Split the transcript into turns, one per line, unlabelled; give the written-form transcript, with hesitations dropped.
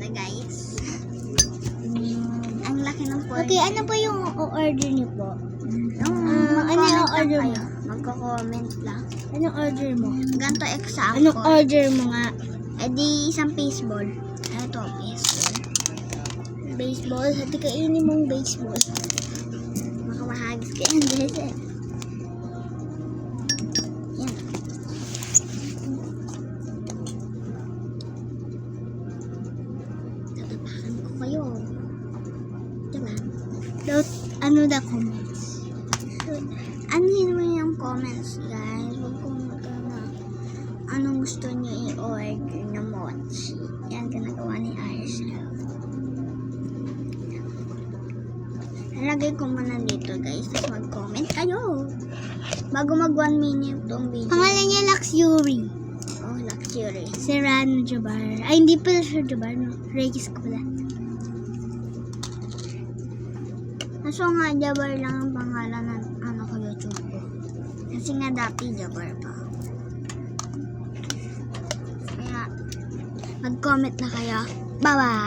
ito guys. Ang laki ng pork.
Okay, ano po yung order niyo po?
Ano
yung order mo?
Magko-comment lang.
Anong order mo?
Ganto example.
Anong order mo nga?
Eh di isang baseball. Ito, baseball.
Baseball? Hati kainin mong baseball.
Baka mahagis ka yan guys eh. Yan. Tatapakan ko kayo. Diba?
Ano the comments?
Ano yun mo yung comments guys? Huwag kong anong gusto niyo i-order na mochi. Yan ginagawa ni Arcel. Nalagay ko muna dito guys. Tapos mag-comment kayo. Bago mag 1 minute tong video.
Pangalan niya Luxury.
Oh, luxury.
Serrano Jabar. Ay, hindi pala siya Jabar. No? Regis ko pala.
Kaso nga, Jabar lang ang pangalan ng ko YouTube ko. Kasi nga dati Jabar pa. Kaya, mag-comment na kayo. Bye-bye!